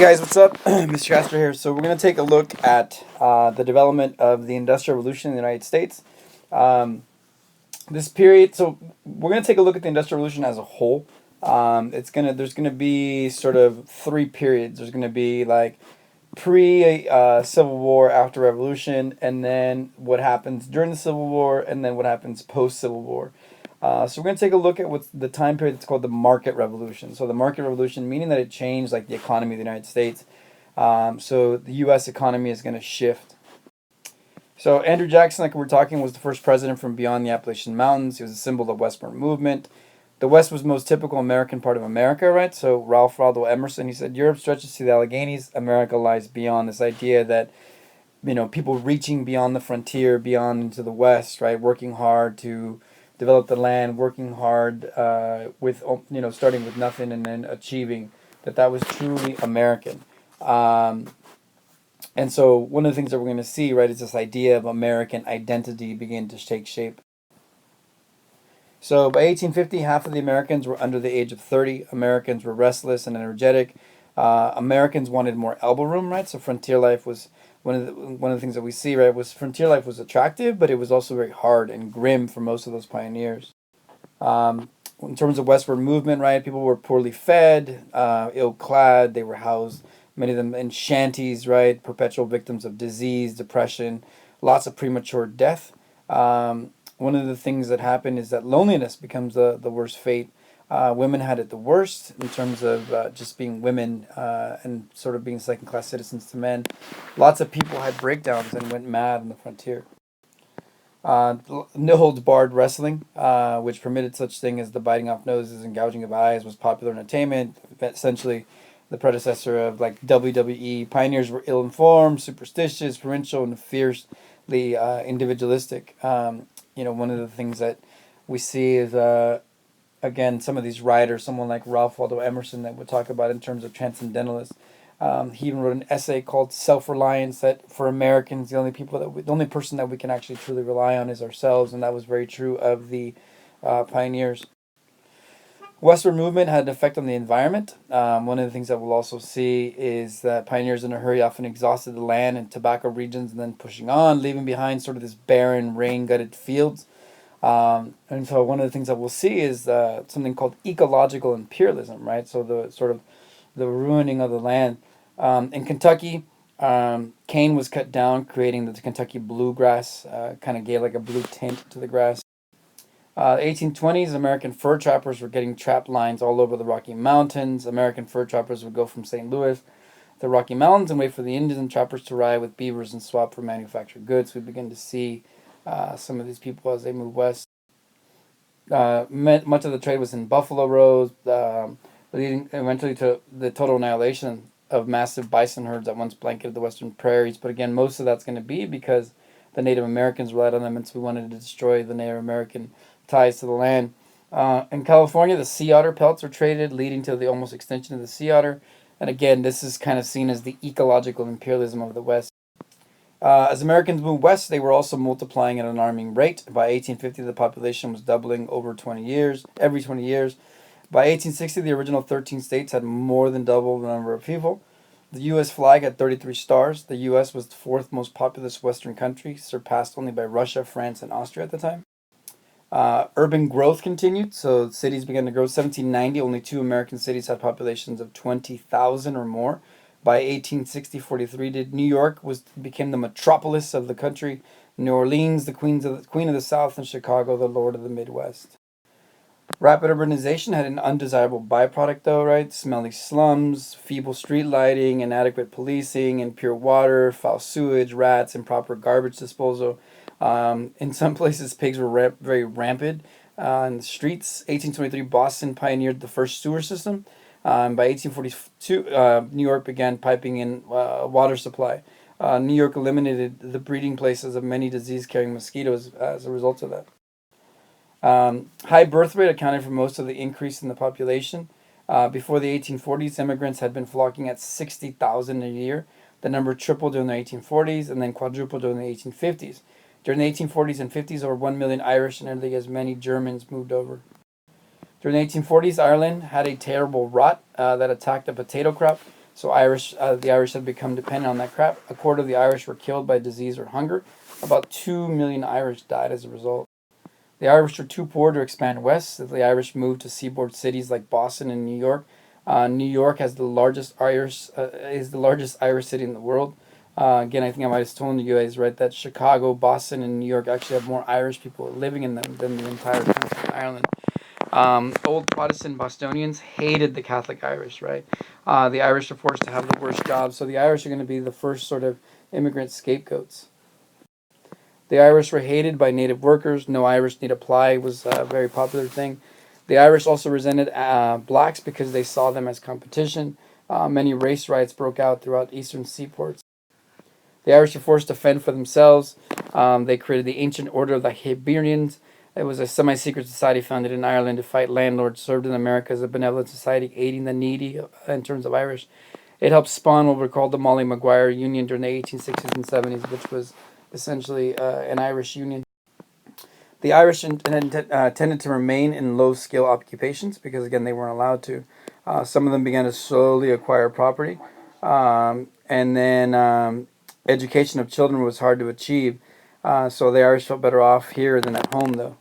Guys, what's up? Mr. Casper here. So we're going to take a look at the development of the Industrial Revolution in the United States. Um, this period, so we're going to take a look at the Industrial Revolution as a whole. There's gonna be sort of three periods. There's going to be like pre Civil War, after Revolution, and then what happens during the Civil War, and then what happens post Civil War. So we're going to take a look at what's the time period that's called the Market Revolution. So the Market Revolution, meaning that it changed like the economy of the United States. So the U.S. economy is going to shift. So Andrew Jackson, like we were talking, was the first president from beyond the Appalachian Mountains. He was a symbol of the westward movement. The West was the most typical American part of America, right? So Ralph Waldo Emerson, he said, Europe stretches to the Alleghenies. America lies beyond. This idea that, people reaching beyond the frontier, beyond into the West, right? Working hard to develop the land, working hard with, starting with nothing and then achieving that was truly American. And so one of the things that we're going to see, right, is this idea of American identity begin to take shape. So by 1850, half of the Americans were under the age of 30. Americans were restless and energetic. Americans wanted more elbow room, right? So frontier life was one of the things that we see, right? Was frontier life was attractive, but it was also very hard and grim for most of those pioneers. In terms of westward movement, right, people were poorly fed, ill-clad. They were housed, many of them, in shanties, right? Perpetual victims of disease, depression, lots of premature death. One of the things that happened is that loneliness becomes the worst fate. Women had it the worst in terms of just being women and sort of being second-class citizens to men. Lots of people had breakdowns and went mad on the frontier. No holds barred wrestling, which permitted such thing as the biting off noses and gouging of eyes, was popular entertainment. Essentially, the predecessor of like WWE. Pioneers were ill-informed, superstitious, provincial, and fiercely individualistic. One of the things that we see is, again, some of these writers, someone like Ralph Waldo Emerson, that would talk about in terms of transcendentalists. He even wrote an essay called "Self-Reliance," that for Americans, the only person that we can actually truly rely on is ourselves, and that was very true of the pioneers. Westward movement had an effect on the environment. One of the things that we'll also see is that pioneers in a hurry often exhausted the land and tobacco regions and then pushing on, leaving behind sort of this barren, rain-gutted fields. And so one of the things that we'll see is something called ecological imperialism, right? So the sort of the ruining of the land. In Kentucky, cane was cut down, creating the Kentucky bluegrass, kind of gave like a blue tint to the grass. 1820s, American fur trappers were getting trap lines all over the Rocky Mountains. American fur trappers would go from St. Louis to the Rocky Mountains and wait for the Indians and trappers to ride with beavers and swap for manufactured goods. We begin to see some of these people as they move west. Much of the trade was in buffalo robes, leading eventually to the total annihilation of massive bison herds that once blanketed the western prairies. But again, most of that's going to be because the Native Americans relied on them, and so we wanted to destroy the Native American ties to the land. In California, the sea otter pelts are traded, leading to the almost extinction of the sea otter. And again, this is kind of seen as the ecological imperialism of the West. As Americans moved west, they were also multiplying at an alarming rate. By 1850, the population was doubling every 20 years. By 1860, the original 13 states had more than double the number of people. The U.S. flag had 33 stars. The U.S. was the fourth most populous Western country, surpassed only by Russia, France, and Austria at the time. Urban growth continued, so cities began to grow. 1790, only 2 American cities had populations of 20,000 or more. By 1860, 43, New York became the metropolis of the country. New Orleans, the queen of the South, and Chicago, the lord of the Midwest. Rapid urbanization had an undesirable byproduct, though, right? Smelly slums, feeble street lighting, inadequate policing, impure water, foul sewage, rats, improper garbage disposal. In some places, pigs were very rampant in the streets. 1823, Boston pioneered the first sewer system. By 1842, New York began piping in water supply. New York eliminated the breeding places of many disease-carrying mosquitoes as a result of that. High birth rate accounted for most of the increase in the population. Before the 1840s, immigrants had been flocking at 60,000 a year. The number tripled during the 1840s and then quadrupled during the 1850s. During the 1840s and 50s, over 1 million Irish and nearly as many Germans moved over. During the 1840s, Ireland had a terrible rot that attacked the potato crop. So the Irish had become dependent on that crap. A quarter of the Irish were killed by disease or hunger. About 2 million Irish died as a result. The Irish were too poor to expand west, so the Irish moved to seaboard cities like Boston and New York. New York has the largest Irish is the largest Irish city in the world. Again, I think I might have told you guys right that Chicago, Boston, and New York actually have more Irish people living in them than the entire country of Ireland. Old Protestant Bostonians hated the Catholic Irish, right? The Irish are forced to have the worst jobs, so the Irish are going to be the first sort of immigrant scapegoats. The Irish were hated by native workers. No Irish need apply was a very popular thing. The Irish also resented blacks because they saw them as competition. Many race riots broke out throughout eastern seaports. The Irish were forced to fend for themselves. They created the Ancient Order of the Hibernians. It was a semi-secret society founded in Ireland to fight landlords, served in America as a benevolent society, aiding the needy in terms of Irish. It helped spawn what were called the Molly Maguire Union during the 1860s and 70s, which was essentially an Irish union. The Irish tended to remain in low-skill occupations because, again, they weren't allowed to. Some of them began to slowly acquire property. And then education of children was hard to achieve. So the Irish felt better off here than at home, though.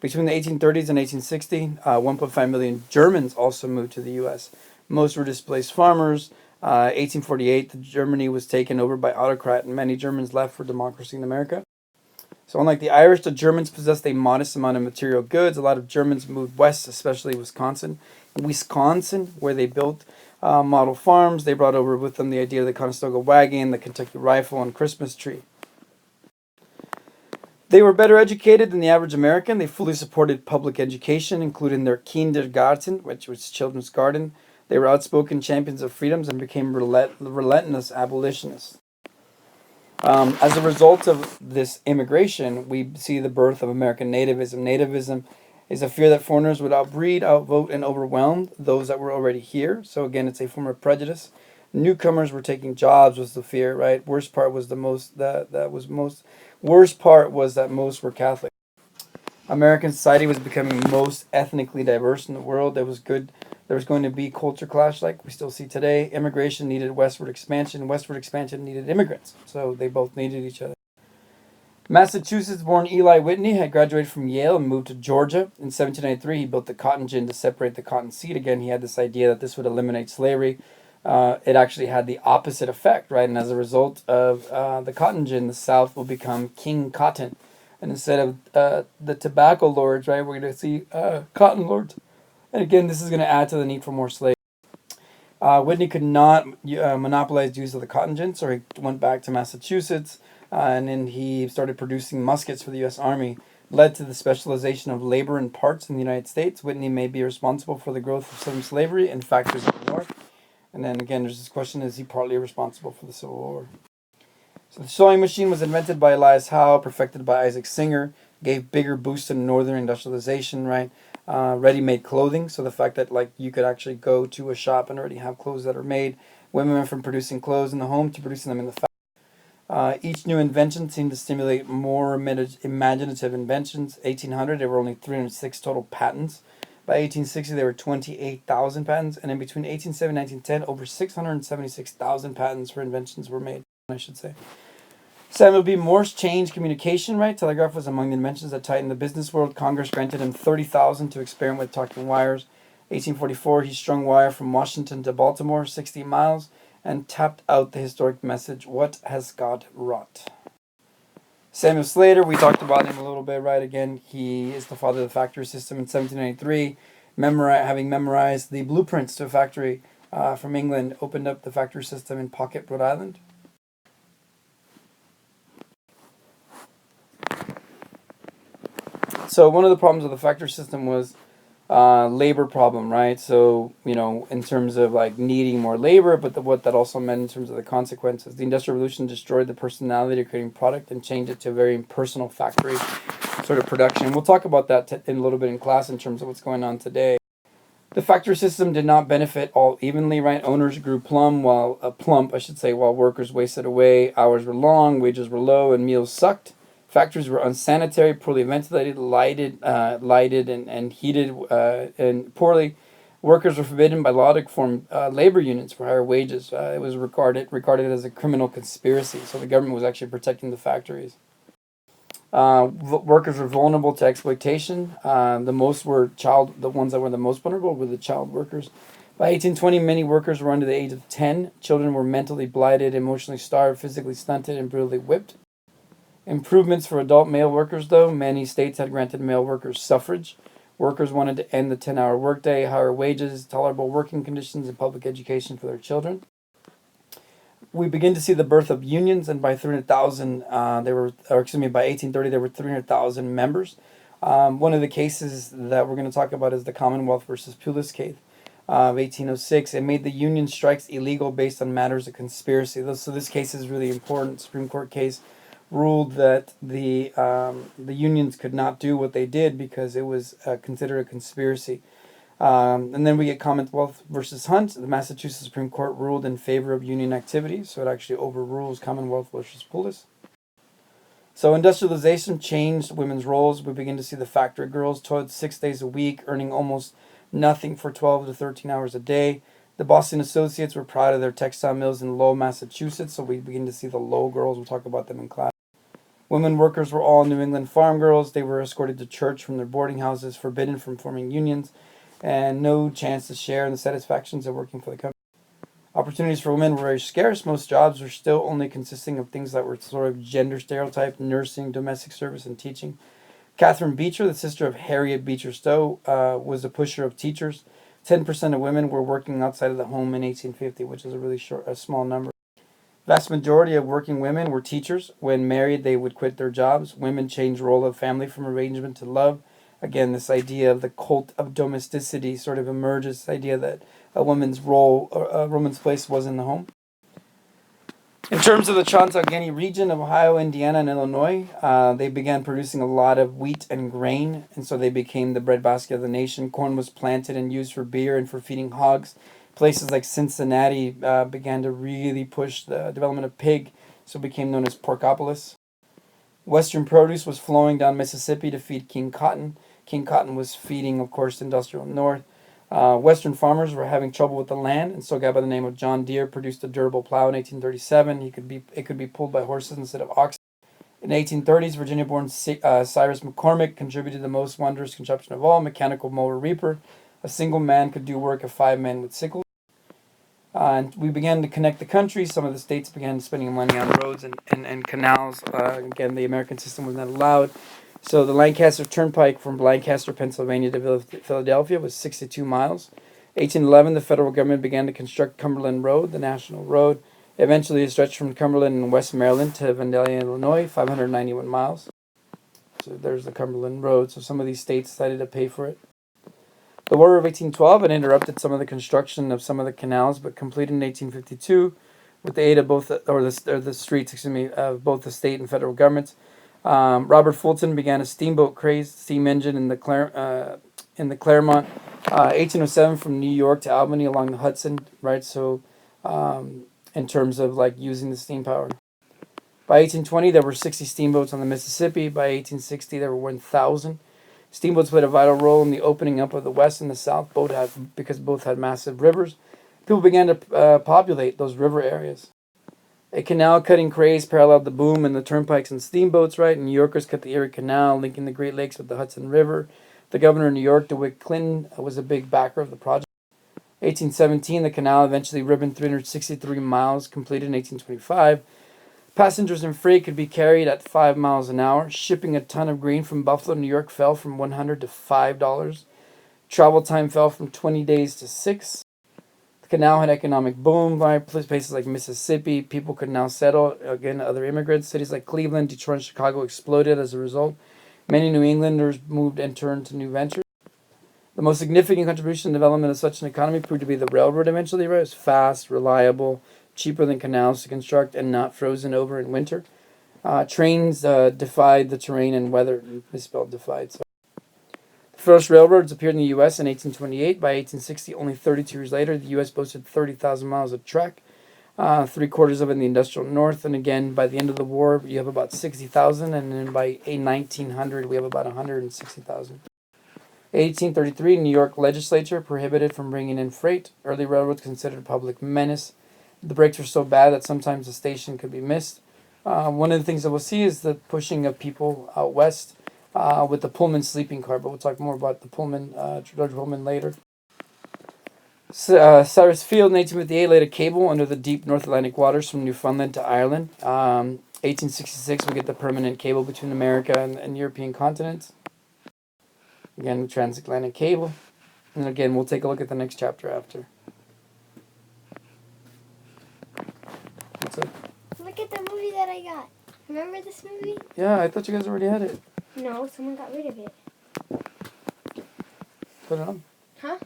Between the 1830s and 1860, 1.5 million Germans also moved to the U.S. Most were displaced farmers. 1848, Germany was taken over by autocrat, and many Germans left for democracy in America. So unlike the Irish, the Germans possessed a modest amount of material goods. A lot of Germans moved west, especially Wisconsin. In Wisconsin, where they built model farms, they brought over with them the idea of the Conestoga wagon, the Kentucky rifle, and Christmas tree. They were better educated than the average American. They fully supported public education, including their Kindergarten, which was children's garden. They were outspoken champions of freedoms and became relentless abolitionists. As a result of this immigration, we see the birth of American nativism. Nativism is a fear that foreigners would outbreed, outvote, and overwhelm those that were already here. So again, it's a form of prejudice. Newcomers were taking jobs was the fear, right? Worst part was that most were Catholic. American society was becoming most ethnically diverse in the world. There was going to be culture clash like we still see today. Immigration needed westward expansion. Westward expansion needed immigrants. So they both needed each other. Massachusetts-born Eli Whitney had graduated from Yale and moved to Georgia. In 1793, he built the cotton gin to separate the cotton seed. Again, he had this idea that this would eliminate slavery. It actually had the opposite effect, right? And as a result of the cotton gin, the South will become King Cotton. And instead of the tobacco lords, right, we're going to see cotton lords. And again, this is going to add to the need for more slaves. Whitney could not monopolize use of the cotton gin, so he went back to Massachusetts, and then he started producing muskets for the U.S. Army. Led to the specialization of labor and parts in the United States. Whitney may be responsible for the growth of Southern slavery and factories in the North. And then again, there's this question, is he partly responsible for the Civil War? So the sewing machine was invented by Elias Howe, perfected by Isaac Singer, gave bigger boost to northern industrialization, right? Ready-made clothing, so the fact that like you could actually go to a shop and already have clothes that are made. Women went from producing clothes in the home to producing them in the factory. Each new invention seemed to stimulate more imaginative inventions. 1800, there were only 306 total patents. By 1860, there were 28,000 patents, and in between 1870 and 1910, over 676,000 patents for inventions were made, I should say. Samuel B. Morse changed communication, right? Telegraph was among the inventions that tightened the business world. Congress granted him 30,000 to experiment with talking wires. 1844, he strung wire from Washington to Baltimore, 60 miles, and tapped out the historic message, "What has God wrought?" Samuel Slater, we talked about him a little bit, right? Again, he is the father of the factory system in 1793. Having memorized the blueprints to a factory from England, opened up the factory system in Pocket, Rhode Island. So one of the problems with the factory system was labor problem, right? So, in terms of like needing more labor, but what that also meant in terms of the consequences. The Industrial Revolution destroyed the personality of creating product and changed it to a very impersonal factory sort of production. We'll talk about that in a little bit in class in terms of what's going on today. The factory system did not benefit all evenly, right? Owners grew plump, while workers wasted away. Hours were long, wages were low, and meals sucked. Factories were unsanitary, poorly ventilated, lighted and heated and poorly. Workers were forbidden by law to form labor unions for higher wages. It was regarded as a criminal conspiracy, so the government was actually protecting the factories. Workers were vulnerable to exploitation. The ones that were the most vulnerable were the child workers. By 1820, many workers were under the age of 10. Children were mentally blighted, emotionally starved, physically stunted, and brutally whipped. Improvements for adult male workers, though. Many states had granted male workers suffrage. Workers wanted to end the 10-hour workday, higher wages, tolerable working conditions, and public education for their children. We begin to see the birth of unions, and by 300,000, by 1830, there were 300,000 members. One of the cases that we're going to talk about is the Commonwealth versus Pulis case of 1806. It made the union strikes illegal based on matters of conspiracy. So this case is really important. Supreme Court case ruled that the unions could not do what they did because it was considered a conspiracy. And then we get Commonwealth versus Hunt. The Massachusetts Supreme Court ruled in favor of union activity, so it actually overrules Commonwealth versus Pulis. So industrialization changed women's roles. We begin to see the factory girls toiled 6 days a week, earning almost nothing for 12 to 13 hours a day. The Boston Associates were proud of their textile mills in Lowell, Massachusetts, so we begin to see the Lowell girls. We'll talk about them in class. Women workers were all New England farm girls. They were escorted to church from their boarding houses, forbidden from forming unions, and no chance to share in the satisfactions of working for the company. Opportunities for women were very scarce. Most jobs were still only consisting of things that were sort of gender stereotyped: nursing, domestic service, and teaching. Catherine Beecher, the sister of Harriet Beecher Stowe, was a pusher of teachers. 10% of women were working outside of the home in 1850, which is a small number. Vast majority of working women were teachers. When married, they would quit their jobs. Women changed role of family from arrangement to love. Again, this idea of the cult of domesticity sort of emerges, this idea that a woman's role, a woman's place was in the home. In terms of the Chantagheny region of Ohio, Indiana, and Illinois, they began producing a lot of wheat and grain, and so they became the breadbasket of the nation. Corn was planted and used for beer and for feeding hogs. Places like Cincinnati began to really push the development of pig, so it became known as Porkopolis. Western produce was flowing down Mississippi to feed King Cotton. King Cotton was feeding, of course, the industrial North. Western farmers were having trouble with the land, and so a guy by the name of John Deere produced a durable plow in 1837. It could be pulled by horses instead of oxen. In the 1830s, Virginia-born Cyrus McCormick contributed the most wondrous contraption of all, mechanical mower reaper. A single man could do work of 5 men with sickles. And we began to connect the country. Some of the states began spending money on roads and canals. Again, the American system was not allowed. So the Lancaster Turnpike from Lancaster, Pennsylvania to Philadelphia was 62 miles. 1811, the federal government began to construct Cumberland Road, the national road. Eventually, it stretched from Cumberland in West Maryland to Vandalia, Illinois, 591 miles. So there's the Cumberland Road. So some of these states decided to pay for it. The War of 1812 had interrupted some of the construction of some of the canals, but completed in 1852 with the aid of both of both the state and federal governments. Robert Fulton began a steamboat craze, steam engine in the Claremont, 1807 from New York to Albany along the Hudson, right? So, in terms of like using the steam power. By 1820, there were 60 steamboats on the Mississippi. By 1860, there were 1,000. Steamboats played a vital role in the opening up of the West and the South, because both had massive rivers. People began to populate those river areas. A canal-cutting craze paralleled the boom in the turnpikes and steamboats, right? New Yorkers cut the Erie Canal, linking the Great Lakes with the Hudson River. The governor of New York, DeWitt Clinton, was a big backer of the project. 1817, the canal eventually ribboned 363 miles, completed in 1825. Passengers and freight could be carried at 5 miles an hour. Shipping a ton of grain from Buffalo, New York fell from $100 to $5. Travel time fell from 20 days to 6. The canal had economic boom by places like Mississippi. People could now settle. Again, other immigrants. Cities like Cleveland, Detroit, and Chicago exploded as a result. Many New Englanders moved and turned to new ventures. The most significant contribution to the development of such an economy proved to be the railroad eventually, right? It was fast, reliable, cheaper than canals to construct, and not frozen over in winter. Trains defied the terrain and weather. Misspelled defied. So. The first railroads appeared in the U.S. in 1828. By 1860, only 32 years later, the U.S. boasted 30,000 miles of track, 3/4 of it in the industrial North. And again, by the end of the war, you have about 60,000, and then by 1900, we have about 160,000. 1833, New York legislature prohibited from bringing in freight. Early railroads considered a public menace. The brakes were so bad that sometimes the station could be missed. One of the things that we'll see is the pushing of people out west with the Pullman sleeping car, but we'll talk more about the Pullman, George Pullman later. Cyrus Field in 1858 laid a cable under the deep North Atlantic waters from Newfoundland to Ireland. 1866 we get the permanent cable between America and European continents. Again, the transatlantic cable. And again, we'll take a look at the next chapter after. What's up? Look at the movie that I got. Remember this movie? Yeah, I thought you guys already had it. No, someone got rid of it. Put it on. Huh?